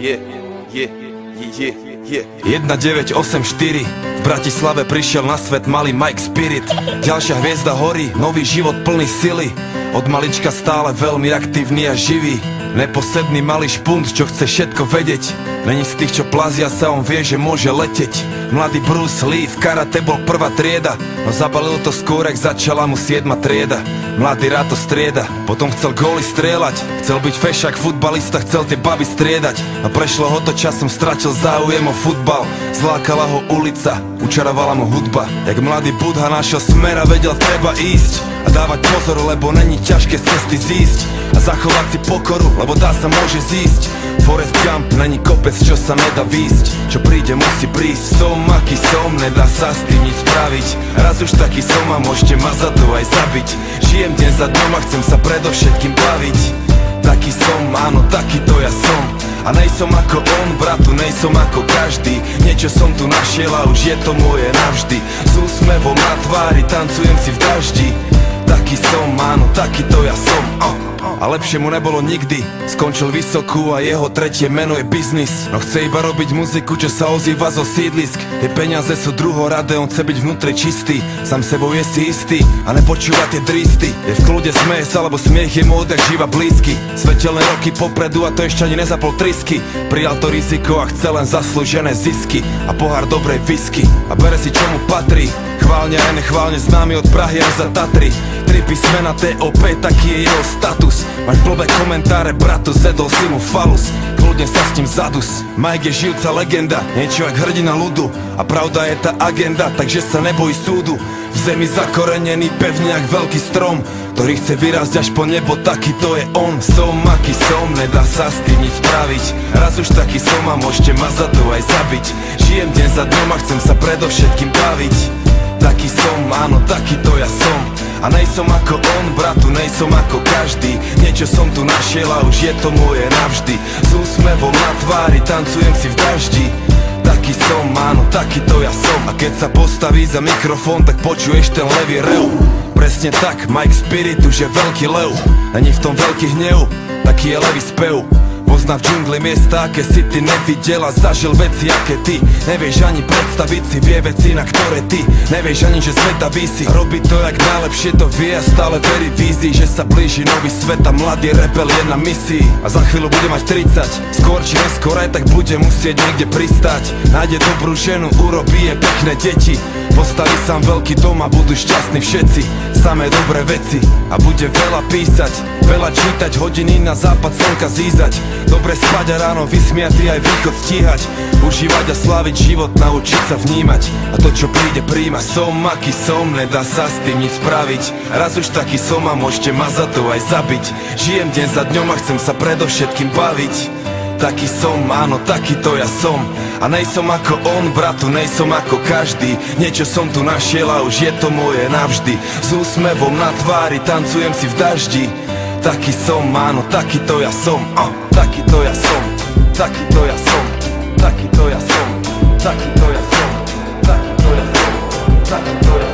1984 v Bratislave prišiel na svet malý Mike Spirit. Ďalšia hviezda horí, nový život plný sily. Od malička stále veľmi aktívny a živý. Neposedný malý špunt, čo chce všetko vedieť. Není z tých, čo plazia sa, on vie, že môže leteť. Mladý Bruce Lee v karate bol prvá trieda, no zabalil to skôr, ak začala mu 7. trieda. Mladý rád to strieda, potom chcel góly strieľať. Chcel byť fešák, futbalista, chcel tie baby striedať. A prešlo ho to časom, stratil záujem o futbal. Zlákala ho ulica, učarovala mu hudba. Jak mladý Budha našiel smer a vedel, treba ísť a dávať pozor, lebo není ťažké z cesty zísť. A zachovať si pokoru, lebo dá sa môže zísť. Forrest Gump není kopec, čo sa nedá výsť. Čo príde, musí prísť. Som aký som, nedá sa s tým nič spraviť. Raz už taký som a môžete ma za to aj zabiť. Žijem deň za dňom a chcem sa predovšetkým baviť. Taký som, áno, taký to ja som. A nejsom ako on, bratu, nejsom ako každý. Niečo som tu našiel a už je to moje navždy. S úsmevom na tvári, tancujem si v daždi. Taký som, áno, taký to ja som. A lepšie mu nebolo nikdy. Skončil vysokú a jeho tretie meno je biznis. No chce iba robiť muziku, čo sa ozýva zo sídlisk. Tie peniaze sú druhoradé, on chce byť vnútri čistý. Sám sebou je si istý a nepočúva tie dristy. Je v kľude, smeje sa, lebo smiech je mu odjak živa blízky. Svetelné roky popredu a to ešte ani nezapol trisky. Prijal to riziko a chce len zaslúžené zisky a pohár dobrej whisky. A bere si čo mu patrí. Chválne aj nechválne známy od Prahy až za Tatry. 3 písmena TOP, taký je jeho status. Máš blbé komentáre, bratu, zedol si mu falus. Kľudne sa s ním zadus. Mike je žijúca legenda, niečo jak hrdina ľudu. A pravda je tá agenda, takže sa nebojí súdu. V zemi zakorenený pevne jak veľký strom, ktorý chce vyrásť až po nebo, taký to je on. Som aký som, nedá sa s tým nič spraviť. Raz už taký som a môžete ma za to aj zabiť. Žijem deň za dňom a chcem sa predovšetkým baviť. Taký som, áno, taký to ja som. A nejsom ako on, bratu, nejsom ako každý. Niečo som tu našiel a už je to moje navždy. S úsmevom na tvári, tancujem si v daždi. Taký som, áno, taký to ja som. A keď sa postaví za mikrofón, tak počuješ ten levý rev. Presne tak, Mike Spirit už je veľký lev. Není v tom veľký hnev, taký je levý spev. Pozná v džungli miesta, aké si ty nevidel a zažil veci, aké ty nevieš ani predstaviť si, vie veci, na ktoré ty nevieš ani, že sveta vísi. Robí to jak najlepšie to vie a stále verí vízii, že sa blíži nový svet a mladý rebel je na misii. A za chvíľu bude mať 30, skôr či neskôr aj tak bude musieť niekde pristať. Nájde dobrú ženu, urobí je pekné deti, postaví sám veľký dom a budú šťastní všetci. Samé dobré veci a bude veľa písať, veľa čítať, hodiny na západ slnka zízať. Dobre spať a ráno vysmiatý aj východ stíhať. Užívať a sláviť život, naučiť sa vnímať. A to čo príde príjma. Som aký som, nedá sa s tým nič spraviť. Raz už taký som a môžete ma za to aj zabiť. Žijem deň za dňom a chcem sa predovšetkým baviť. Taký som, áno, taký to ja som. A nejsom ako on, bratu, nejsom ako každý. Niečo som tu našiel a už je to moje navždy. S úsmevom na tvári, tancujem si v daždi. Taký som, áno, taký to ja som. Taký to ja som. Taký to ja som. Taký to ja som. Taký to ja som. Taký to ja som. Taký to ja som.